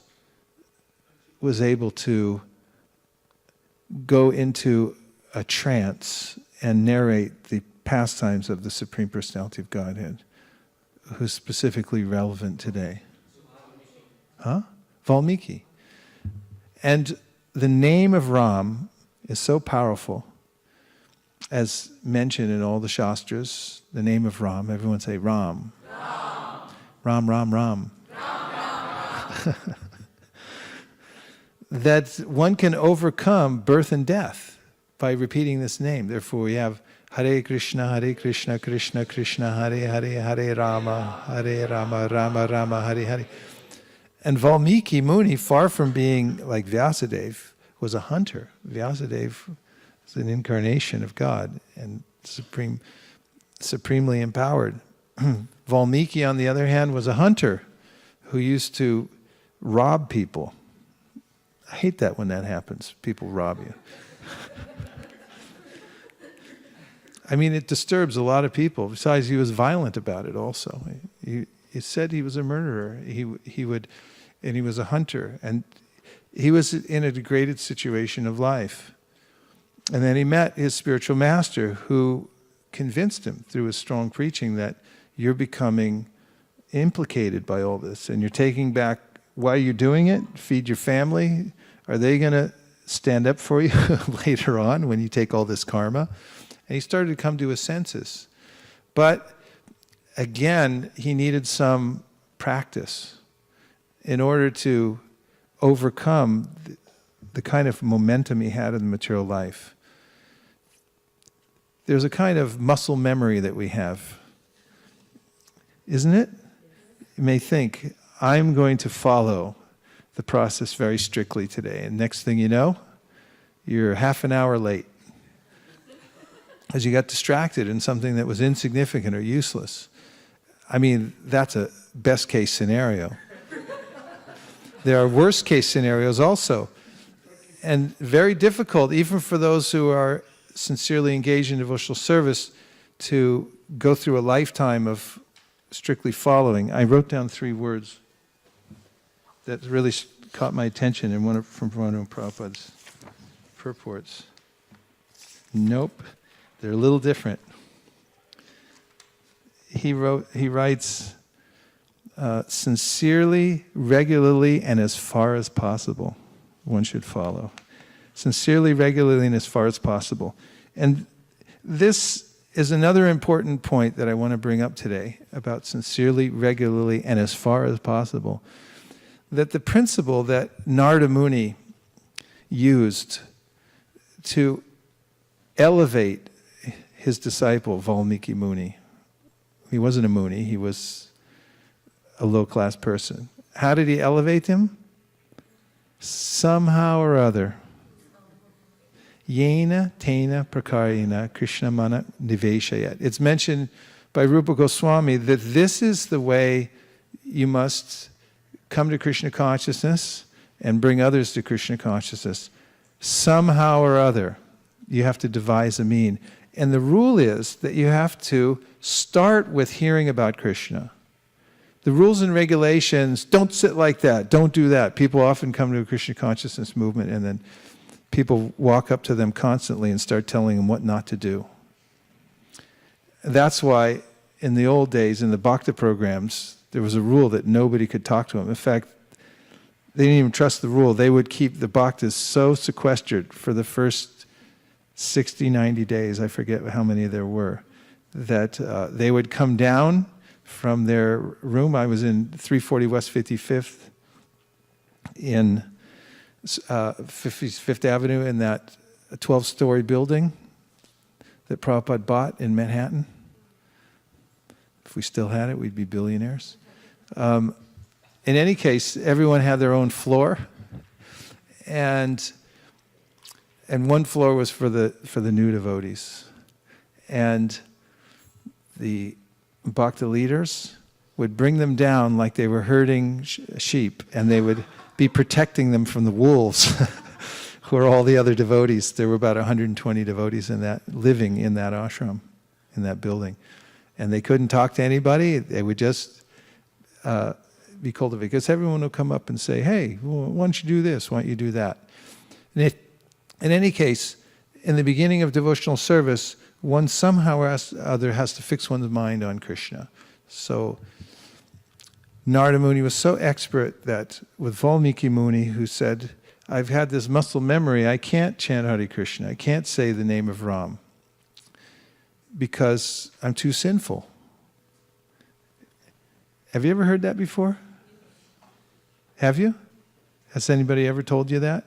was able to go into a trance and narrate the pastimes of the Supreme Personality of Godhead, who's specifically relevant today? Valmiki. And the name of Ram is so powerful, as mentioned in all the Shastras. The name of Ram, everyone say Ram. Ram, Ram, Ram. That one can overcome birth and death by repeating this name. Therefore we have Hare Krishna, Krishna Krishna, Hare Hare, Hare Rama, Rama Rama, Hare Hare. And Valmiki Muni, far from being like Vyasadeva, was a hunter. Vyasadeva is an incarnation of God and supremely empowered. Valmiki, on the other hand, was a hunter who used to rob people. I hate that when that happens. People rob you. I mean, it disturbs a lot of people. Besides, he was violent about it also. He said he was a murderer. He was a hunter. And he was in a degraded situation of life. And then he met his spiritual master, who convinced him through his strong preaching that you're becoming implicated by all this, and you're taking back why you're doing it. Feed your family. Are they going to stand up for you later on when you take all this karma? And he started to come to his senses. But again, he needed some practice in order to overcome the kind of momentum he had in the material life. There's a kind of muscle memory that we have, isn't it? You may think, I'm going to follow the process very strictly today. And next thing you know, you're half an hour late. as you got distracted in something that was insignificant or useless. I mean, that's a best case scenario. There are worst case scenarios also. And very difficult, even for those who are sincerely engaged in devotional service, to go through a lifetime of strictly following. I wrote down 3 words that really caught my attention in from one of Prabhupada's purports. Nope, they're a little different. He writes, sincerely, regularly, and as far as possible, one should follow. Sincerely, regularly, and as far as possible. And this is another important point that I want to bring up today about sincerely, regularly, and as far as possible. That the principle that Narada Muni used to elevate his disciple, Valmiki Muni. He wasn't a Muni, he was a low-class person. How did he elevate him? Somehow or other. Yena tena prakarina Krishna mana niveshayat. It's mentioned by Rupa Goswami that this is the way you must come to Krishna consciousness and bring others to Krishna consciousness. Somehow or other, you have to devise a mean. And the rule is that you have to start with hearing about Krishna. The rules and regulations, don't sit like that, don't do that. People often come to a Krishna consciousness movement and then people walk up to them constantly and start telling them what not to do. That's why in the old days, in the Bhakta programs, there was a rule that nobody could talk to them. In fact, they didn't even trust the rule. They would keep the Bhaktas so sequestered for the first 60, 90 days, I forget how many there were, that they would come down from their room. I was in 340 West 55th in 55th Avenue in that 12-story building that Prabhupada bought in Manhattan. If we still had it, we'd be billionaires. In any case, everyone had their own floor, and one floor was for the new devotees. And the Bhakta leaders would bring them down like they were herding sheep, and they would be protecting them from the wolves, who are all the other devotees. There were about 120 devotees living in that ashram, in that building. And they couldn't talk to anybody. They would just be cultivated. Because everyone would come up and say, hey, why don't you do this? Why don't you do that? And in any case, in the beginning of devotional service, one somehow or other has to fix one's mind on Krishna. So Narada Muni was so expert that with Valmiki Muni, who said, I've had this muscle memory, I can't chant Hare Krishna, I can't say the name of Ram, because I'm too sinful. Have you ever heard that before? Have you? Has anybody ever told you that?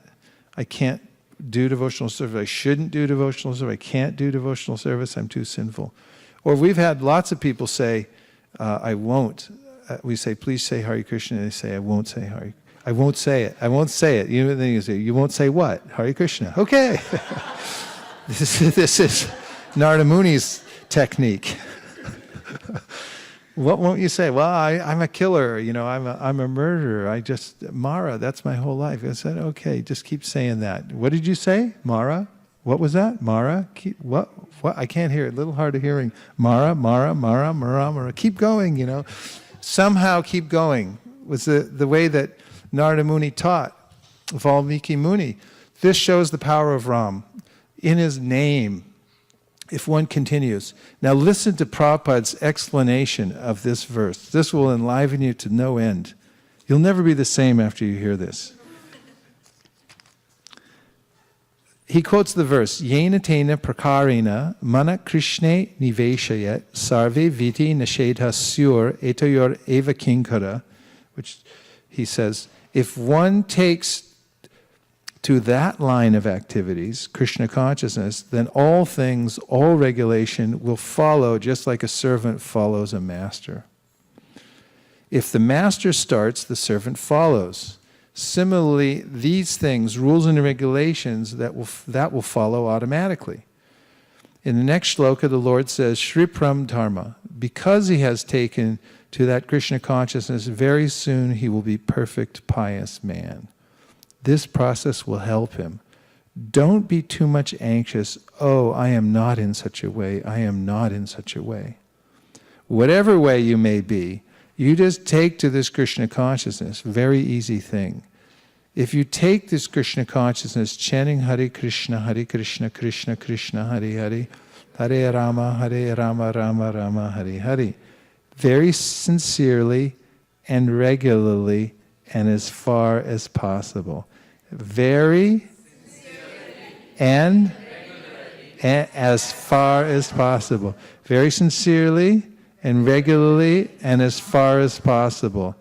I can't do devotional service, I shouldn't do devotional service, I can't do devotional service, I'm too sinful. Or we've had lots of people say, I won't. We say, please say Hare Krishna, and they say, I won't say Hare. I won't say it. I won't say it. You know, then you say, you won't say what? Hare Krishna. Okay. This is Narada Muni's technique. What won't you say? Well, I'm a killer. You know, I'm a murderer. Mara. That's my whole life. I said, okay, just keep saying that. What did you say? Mara. What was that? Mara. What? I can't hear it. A little hard of hearing. Mara. Mara. Mara. Mara. Mara. Keep going. You know. Somehow keep going was the way that Narada Muni taught Valmiki Muni. This shows the power of Ram in his name, if one continues. Now listen to Prabhupada's explanation of this verse. This will enliven you to no end. You'll never be the same after you hear this. He quotes the verse, Yena tena prakarina mana krishne niveshayat sarve viti nashedha syur etoyor eva kinkara, which he says, if one takes to that line of activities, Krishna consciousness, then all things, all regulation will follow just like a servant follows a master. If the master starts, the servant follows. Similarly, these things, rules and regulations, that will follow automatically. In the next shloka, the Lord says, Shripram Dharma. Because he has taken to that Krishna consciousness, very soon he will be perfect, pious man. This process will help him. Don't be too much anxious. Oh, I am not in such a way. I am not in such a way. Whatever way you may be, you just take to this Krishna consciousness. Very easy thing. If you take this Krishna consciousness, chanting Hare Krishna, Krishna Krishna, Hare Hare, Hare Rama, Rama Rama, Hare Hare, very sincerely and regularly and as far as possible. Very and as far as possible. Very sincerely and regularly and as far as possible.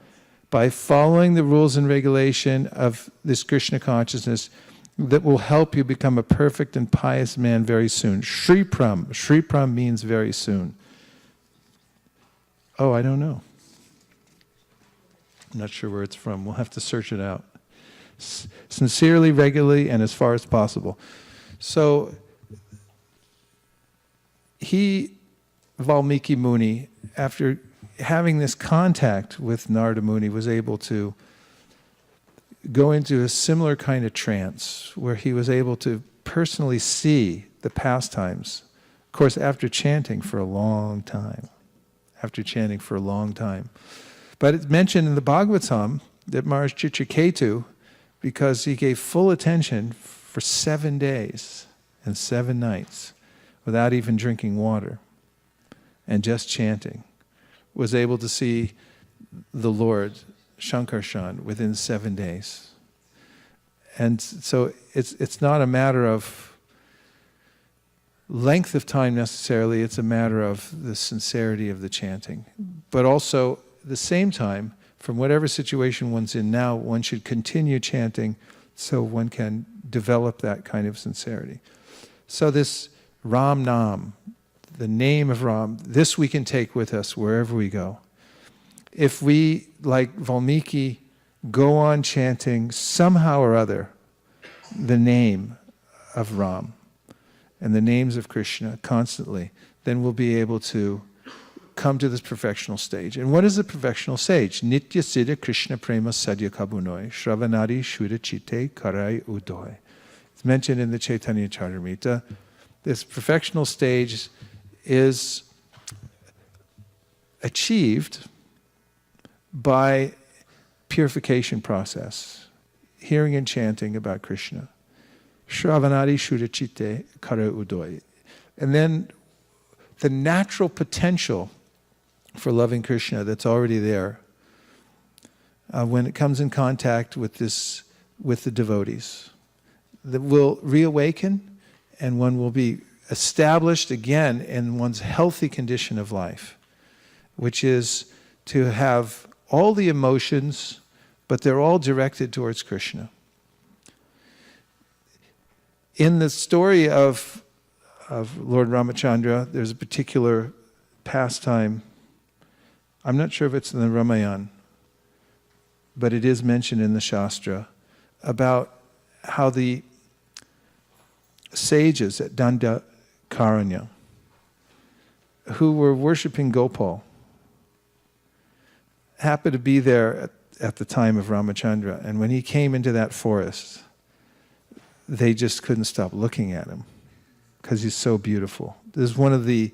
By following the rules and regulation of this Krishna consciousness that will help you become a perfect and pious man very soon. Shripram. Shripram means very soon. Oh, I don't know. I'm not sure where it's from. We'll have to search it out. Sincerely, regularly, and as far as possible. So, Valmiki Muni, after having this contact with Narada Muni, was able to go into a similar kind of trance where he was able to personally see the pastimes. Of course, after chanting for a long time. But it's mentioned in the Bhagavatam that Maharaj Chitraketu, because he gave full attention for 7 days and 7 nights without even drinking water and just chanting, was able to see the Lord, Shankarshan, within 7 days. And so it's not a matter of length of time necessarily, it's a matter of the sincerity of the chanting. But also, at the same time, from whatever situation one's in now, one should continue chanting so one can develop that kind of sincerity. So this Ram Nam, the name of Ram, this we can take with us wherever we go. If we, like Valmiki, go on chanting somehow or other the name of Ram and the names of Krishna constantly, then we'll be able to come to this perfectional stage. And what is the perfectional stage? Nitya Siddha Krishna Prema Sadhya Kabunoi Shravanadi Shura Chitte Karai Udoy. It's mentioned in the Chaitanya Charitamrita. This perfectional stage is achieved by purification process, hearing and chanting about Krishna. Shravanadi Shura Chitte Karai Udoy. And then the natural potential for loving Krishna that's already there, when it comes in contact with the devotees, that will reawaken, and one will be established again in one's healthy condition of life, which is to have all the emotions, but they're all directed towards Krishna. In the story of Lord Ramachandra, there's a particular pastime. I'm not sure if it's in the Ramayana, but it is mentioned in the Shastra about how the sages at Dandakaranya, who were worshipping Gopal, happened to be there at the time of Ramachandra. And when he came into that forest, they just couldn't stop looking at him because he's so beautiful. This is one of the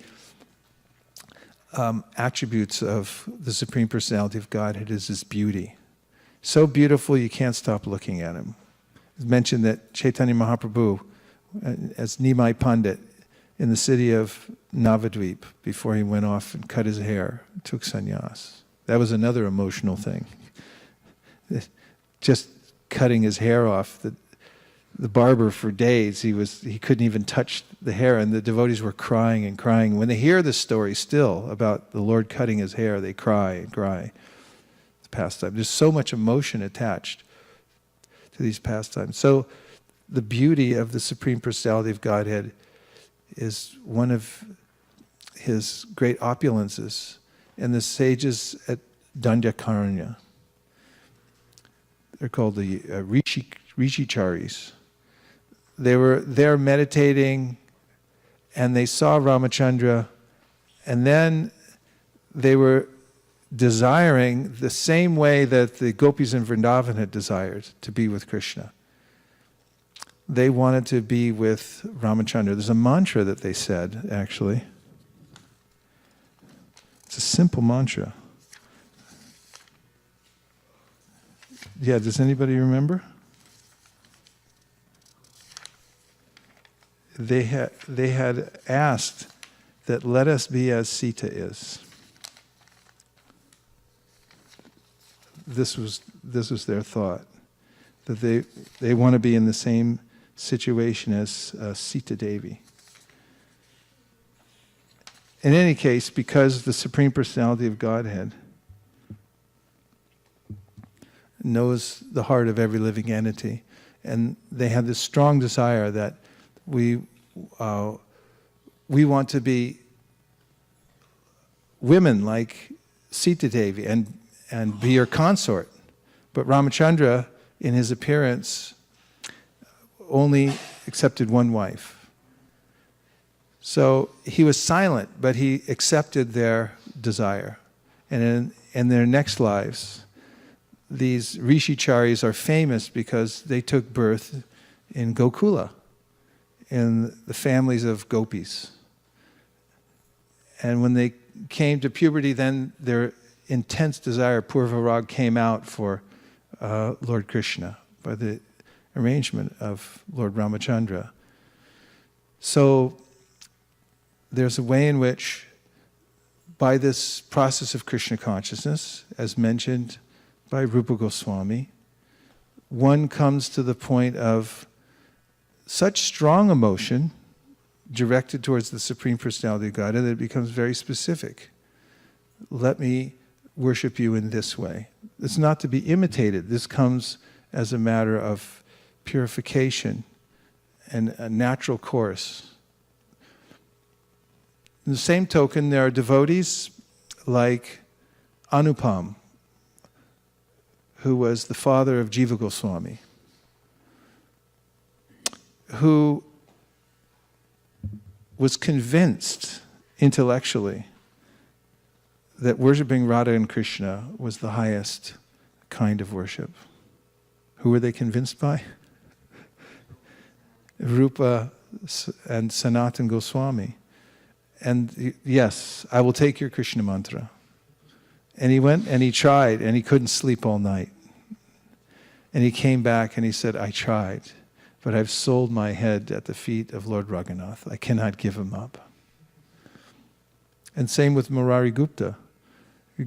attributes of the Supreme Personality of Godhead, is his beauty. So beautiful you can't stop looking at him. It's mentioned that Chaitanya Mahaprabhu, as Nimai Pandit, in the city of Navadvip, before he went off and cut his hair, took sannyas. That was another emotional thing. Just cutting his hair off. The barber, for days, he couldn't even touch the hair, and the devotees were crying and crying. When they hear this story still about the Lord cutting his hair, they cry and cry. It's pastime. There's so much emotion attached to these pastimes. So the beauty of the Supreme Personality of Godhead is one of his great opulences. And the sages at Dandakaranya, they're called the Rishicharis. They were there meditating and they saw Ramachandra, and then they were desiring the same way that the gopis in Vrindavan had desired to be with Krishna. They wanted to be with Ramachandra. There's a mantra that they said, actually. It's a simple mantra. Yeah, does anybody remember? They had asked that let us be as Sita is. This was their thought, that they want to be in the same situation as Sita Devi. In any case, because the Supreme Personality of Godhead knows the heart of every living entity, and they had this strong desire that we want to be women like Sita Devi and be her consort. But Ramachandra, in his appearance, only accepted one wife. So he was silent, but he accepted their desire. And in their next lives, these Rishicharis are famous because they took birth in Gokula, in the families of gopis. And when they came to puberty, then their intense desire, Purvarag, came out for Lord Krishna by the arrangement of Lord Ramachandra. So there's a way in which, by this process of Krishna consciousness, as mentioned by Rupa Goswami, one comes to the point of such strong emotion directed towards the Supreme Personality of Godhead that it becomes very specific. Let me worship you in this way. It's not to be imitated. This comes as a matter of purification and a natural course. In the same token, there are devotees like Anupam, who was the father of Jiva Goswami, who was convinced intellectually that worshipping Radha and Krishna was the highest kind of worship. Who were they convinced by? Rupa and Sanatan Goswami. And yes, I will take your Krishna mantra. And he went and he tried and he couldn't sleep all night. And he came back and he said, I tried, but I've sold my head at the feet of Lord Raghunath. I cannot give him up. And same with Murari Gupta, a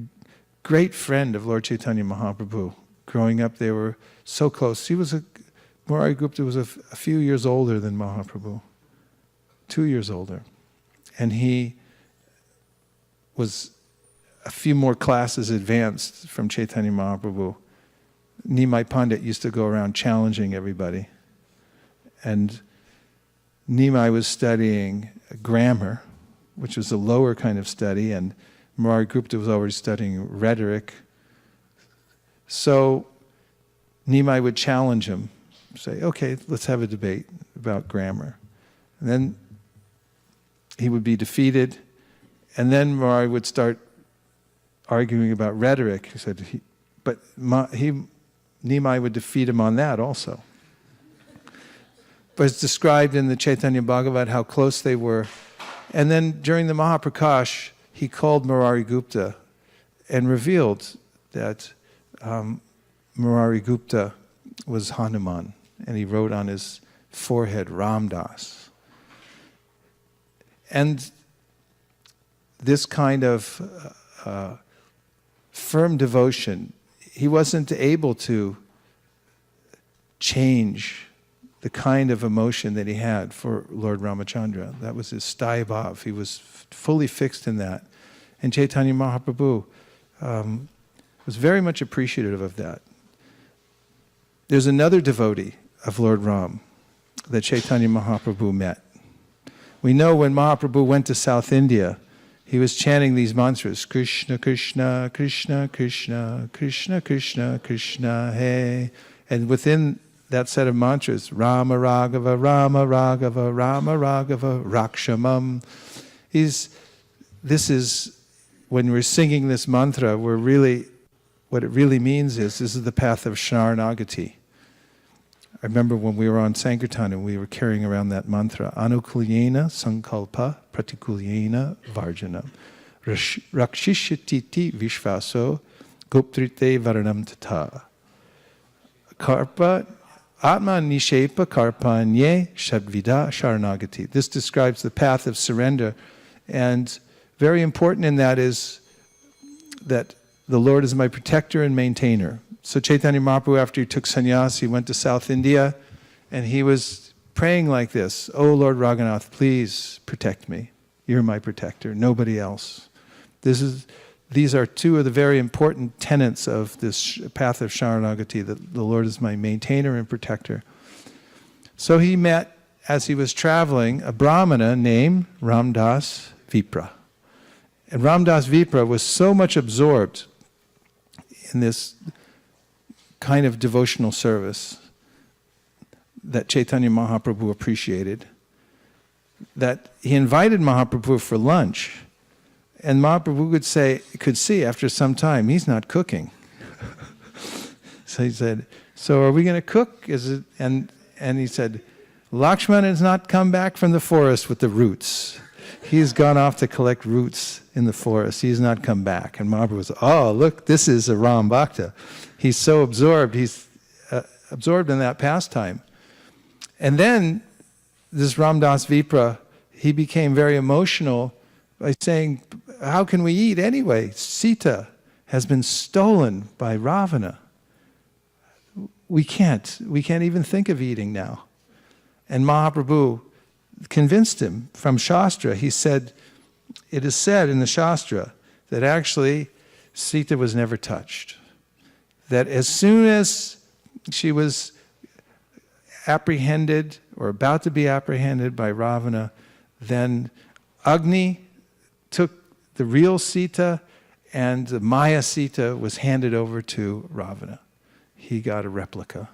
great friend of Lord Chaitanya Mahaprabhu. Growing up, they were so close. Murari Gupta was a few years older than Mahaprabhu, 2 years older. And he was a few more classes advanced from Chaitanya Mahaprabhu. Nimai Pandit used to go around challenging everybody. And Nimai was studying grammar, which was a lower kind of study, and Murari Gupta was already studying rhetoric. So Nimai would challenge him, say, okay, let's have a debate about grammar. And then he would be defeated, and then Murari would start arguing about rhetoric. He said, Nimai would defeat him on that also. But it's described in the Chaitanya Bhagavat how close they were. And then during the Mahaprakash, he called Murari Gupta and revealed that Murari Gupta was Hanuman, and he wrote on his forehead Ramdas. And this kind of firm devotion, he wasn't able to change the kind of emotion that he had for Lord Ramachandra. That was his sthaya bhav. He was fully fixed in that. And Chaitanya Mahaprabhu was very much appreciative of that. There's another devotee of Lord Ram that Chaitanya Mahaprabhu met. We know when Mahaprabhu went to South India, he was chanting these mantras, Krishna, Krishna, Krishna, Krishna, Krishna, Krishna, Krishna, Hey. And within that set of mantras, Rama Raghava, Rama Raghava, Rama Raghava, Rakshamam. This is, when we're singing this mantra, what it really means is, this is the path of Sharanagati. I remember when we were on Sankirtan and we were carrying around that mantra, Anukulyena Sankalpa Pratikulyena Varjanam Rakshishyatiti Vishvaso Goptrite Varanam Tata Karpa Atma Nishepa Karpanye Shadvida Sharanagati. This describes the path of surrender, and very important in that is that the Lord is my protector and maintainer. So Chaitanya Mahaprabhu, after he took sannyas, he went to South India, and he was praying like this, "Oh Lord Raghunath, please protect me. You're my protector, nobody else." These are two of the very important tenets of this path of Sharanagati, that the Lord is my maintainer and protector. So he met, as he was traveling, a Brahmana named Ramdas Vipra. And Ramdas Vipra was so much absorbed in this kind of devotional service that Chaitanya Mahaprabhu appreciated, that he invited Mahaprabhu for lunch, and Mahaprabhu could see after some time, he's not cooking. So he said, "So are we going to cook? And he said, "Lakshman has not come back from the forest with the roots. He's gone off to collect roots in the forest. He's not come back." And Mahaprabhu was, "Oh, look, this is a Ram Bhakta. He's so absorbed. He's absorbed in that pastime." And then this Ramdas Vipra, he became very emotional by saying, "How can we eat anyway? Sita has been stolen by Ravana. We can't even think of eating now." And Mahaprabhu convinced him from Shastra. He said, it is said in the Shastra that actually Sita was never touched. That as soon as she was apprehended or about to be apprehended by Ravana, then Agni took the real Sita, and the Maya Sita was handed over to Ravana. He got a replica,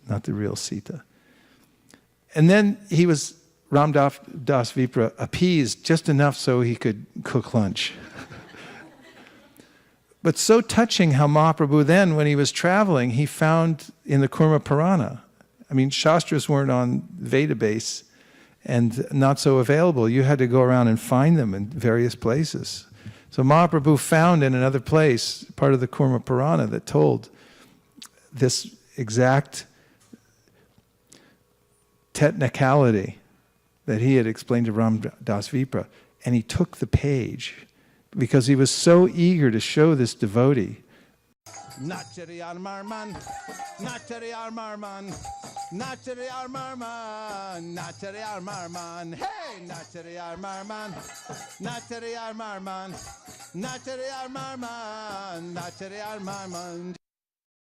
not the real Sita. And then Ramdas Vipra appeased just enough so he could cook lunch. But so touching how Mahaprabhu then, when he was traveling, he found in the Kurma Purana, I mean, Shastras weren't on Veda base and not so available. You had to go around and find them in various places. So Mahaprabhu found in another place, part of the Kurma Purana, that told this exact technicality that he had explained to Ramdas Vipra. And he took the page because he was so eager to show this devotee. Nachari Armarman, Nachari Armarman, Nachari Armarman, Nachari Armarman, hey, Nachari Armarman, Nachari Armarman, Nachari Armarman, Nachari Armarman.